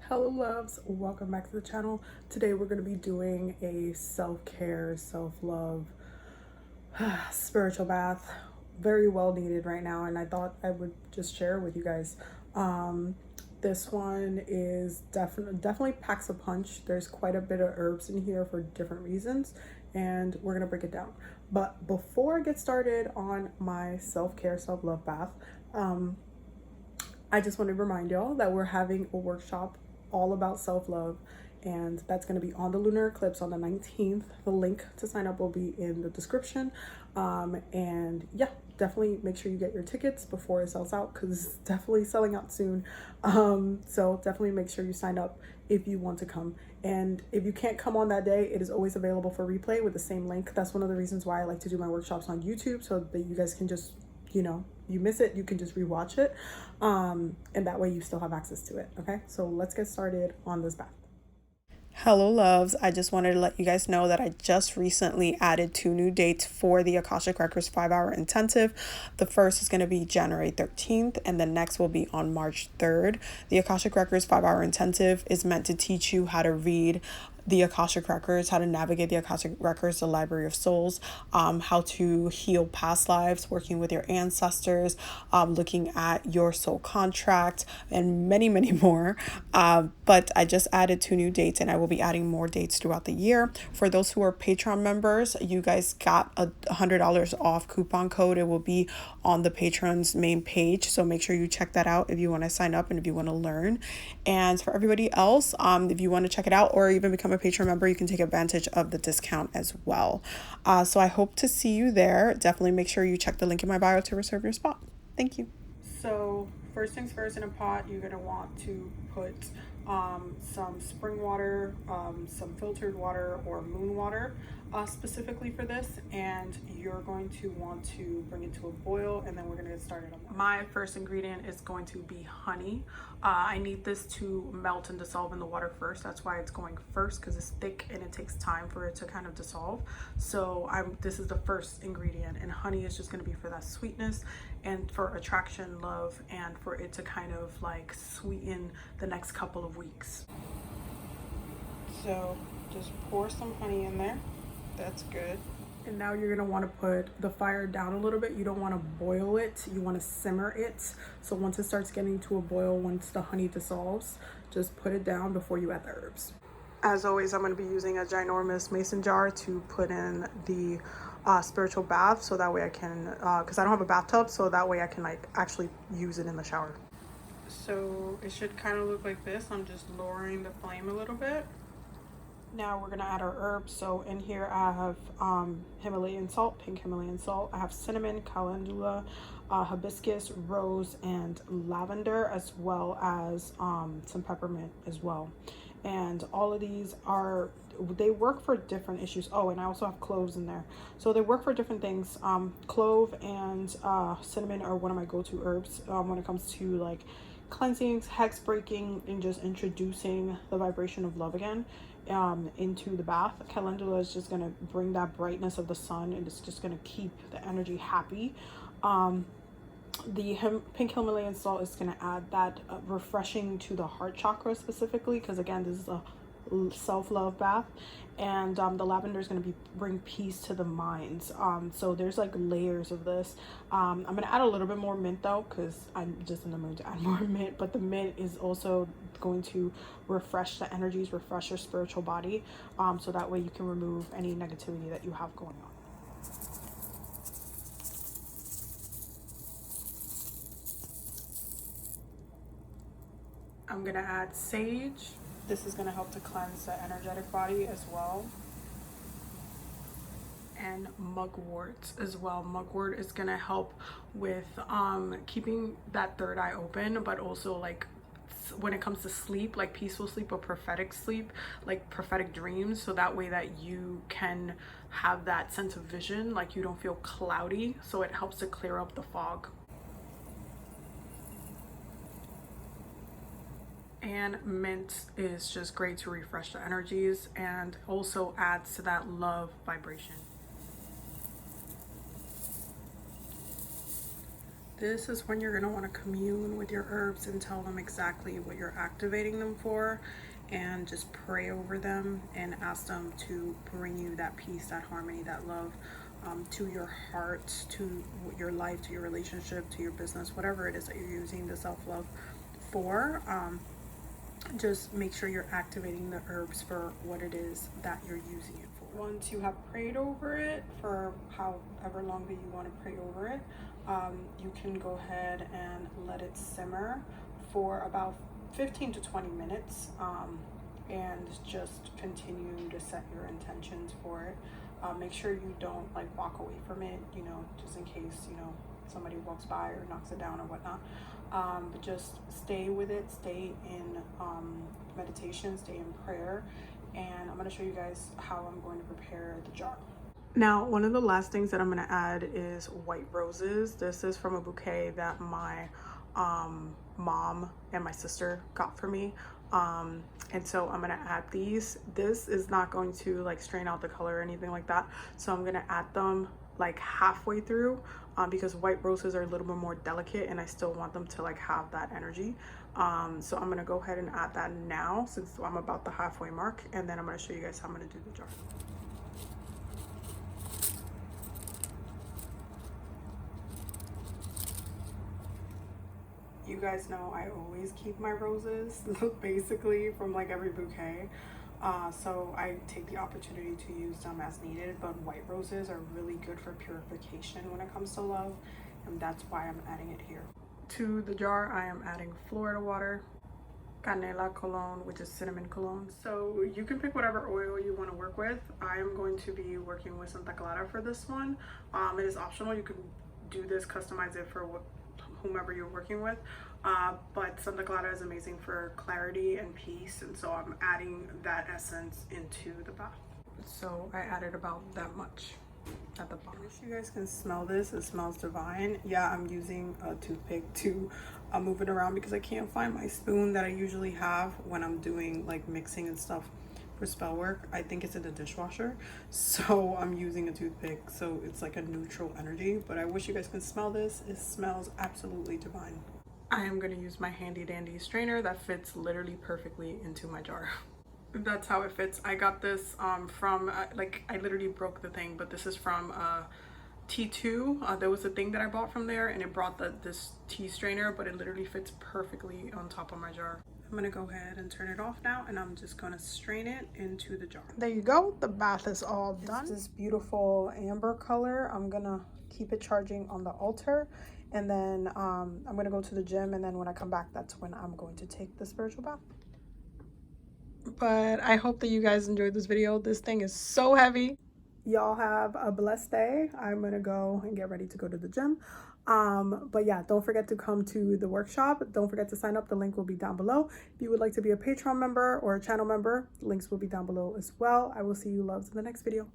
Hello loves, welcome back to the channel. Today we're going to be doing a self-care, self-love, spiritual bath. Very well needed right now, and I thought I would just share it with you guys. This one is definitely packs a punch. There's quite a bit of herbs in here for different reasons, and we're gonna break it down. But before I get started on my self-care, self-love bath, I just want to remind y'all that we're having a workshop all about self-love, and that's going to be on the lunar eclipse on the 19th. The link to sign up will be in the description. And yeah, definitely make sure you get your tickets before it sells out, because it's definitely selling out soon. So definitely make sure you sign up if you want to come. And if you can't come on that day, it is always available for replay with the same link. That's one of the reasons why I like to do my workshops on YouTube, so that you guys can just, you miss it, you can just rewatch it, and that way you still have access to it. Okay, so let's get started on this bath. Hello loves, I just wanted to let you guys know that I just recently added 2 new dates for the Akashic Records 5-hour intensive. The first is going to be January 13th, and the next will be on March 3rd. The Akashic Records 5-hour intensive is meant to teach you how to read the Akashic Records, how to navigate the Akashic Records, the Library of Souls, how to heal past lives, working with your ancestors, looking at your soul contract, and many, many more. But I just added 2 new dates, and I will be adding more dates throughout the year. For those who are Patreon members, you guys got a $100 off coupon code. It will be on the Patreon's main page, so make sure you check that out if you want to sign up and if you want to learn. And for everybody else, if you want to check it out or even become a Patreon member, you can take advantage of the discount as well. So I hope to see you there. Definitely make sure you check the link in my bio to reserve your spot. Thank you. So first things first, in a pot, you're going to want to put some spring water, some filtered water or moon water specifically for this, and you're going to want to bring it to a boil, and then we're going to get started on that. My first ingredient is going to be honey. I need this to melt and dissolve in the water first. That's why it's going first, because it's thick and it takes time for it to kind of dissolve. So this is the first ingredient, and honey is just going to be for that sweetness and for attraction, love, and for it to kind of like sweeten the next couple of weeks. So just pour some honey in there. That's good. And now you're gonna want to put the fire down a little bit. You don't want to boil it, you want to simmer it. So once it starts getting to a boil, once the honey dissolves, just put it down before you add the herbs. As always, I'm going to be using a ginormous mason jar to put in the spiritual bath, so that way I can, because I don't have a bathtub, so that way I can like actually use it in the shower. So it should kind of look like this. I'm just lowering the flame a little bit. Now we're gonna add our herbs. So in here I have Himalayan salt, pink Himalayan salt. I have cinnamon, calendula, hibiscus, rose, and lavender, as well as some peppermint as well. And all of these they work for different issues. Oh, and I also have cloves in there. So they work for different things. Clove and cinnamon are one of my go-to herbs when it comes to like cleansing, hex breaking, and just introducing the vibration of love again into the bath. Calendula is just going to bring that brightness of the sun, and it's just going to keep the energy happy. The pink Himalayan salt is going to add that refreshing to the heart chakra specifically, because again, this is a self-love bath. And the lavender is going to bring peace to the minds. So there's like layers of this. I'm going to add a little bit more mint though, because I'm just in the mood to add more mint. But the mint is also going to refresh the energies, refresh your spiritual body, so that way you can remove any negativity that you have going on. I'm going to add sage. This is going to help to cleanse the energetic body as well. And mugwort as well. Mugwort is going to help with keeping that third eye open, but also like when it comes to sleep, like peaceful sleep or prophetic sleep, like prophetic dreams, so that way that you can have that sense of vision, like you don't feel cloudy, so it helps to clear up the fog. And mint is just great to refresh the energies and also adds to that love vibration. This is when you're going to want to commune with your herbs and tell them exactly what you're activating them for, and just pray over them and ask them to bring you that peace, that harmony, that love, to your heart, to your life, to your relationship, to your business, whatever it is that you're using the self-love for. Just make sure you're activating the herbs for what it is that you're using it for. Once you have prayed over it for however long that you want to pray over it, you can go ahead and let it simmer for about 15 to 20 minutes, and just continue to set your intentions for it. Make sure you don't like walk away from it, you know, just in case, you know, somebody walks by or knocks it down or whatnot. But just stay with it, stay in meditation, stay in prayer, and I'm going to show you guys how I'm going to prepare the jar. Now, one of the last things that I'm going to add is white roses. This is from a bouquet that my mom and my sister got for me. And so I'm gonna add these. This is not going to like strain out the color or anything like that, so I'm gonna add them like halfway through, because white roses are a little bit more delicate and I still want them to like have that energy. So I'm gonna go ahead and add that now since I'm about the halfway mark, and then I'm gonna show you guys how I'm gonna do the jar. You guys know I always keep my roses basically from like every bouquet, so I take the opportunity to use them as needed. But white roses are really good for purification when it comes to love, and that's why I'm adding it here. To the jar I am adding Florida water, canela cologne, which is cinnamon cologne. So you can pick whatever oil you want to work with. I am going to be working with Santa Clara for this one. It is optional. You can do this, customize it for whomever you're working with, but Santa Clara is amazing for clarity and peace, and so I'm adding that essence into the bath. So I added about that much at the bottom. I wish you guys can smell this. It smells divine. Yeah, I'm using a toothpick to move it around because I can't find my spoon that I usually have when I'm doing like mixing and stuff for spell work. I think it's in the dishwasher, so I'm using a toothpick, so it's like a neutral energy. But I wish you guys can smell this. It smells absolutely divine. I am going to use my handy dandy strainer that fits literally perfectly into my jar. That's how it fits. I got this from like I literally broke the thing, but this is from T2. There was a thing that I bought from there and it brought this tea strainer, but it literally fits perfectly on top of my jar. I'm gonna go ahead and turn it off now, and I'm just gonna strain it into the jar. There you go. The bath is all done. It's this beautiful amber color. I'm gonna keep it charging on the altar, and then I'm gonna go to the gym, and then when I come back, that's when I'm going to take the spiritual bath. But I hope that you guys enjoyed this video. This thing is so heavy. Y'all have a blessed day. I'm gonna go and get ready to go to the gym. But yeah, don't forget to come to the workshop. Don't forget to sign up. The link will be down below. If you would like to be a Patreon member or a channel member, links will be down below as well. I will see you loves in the next video.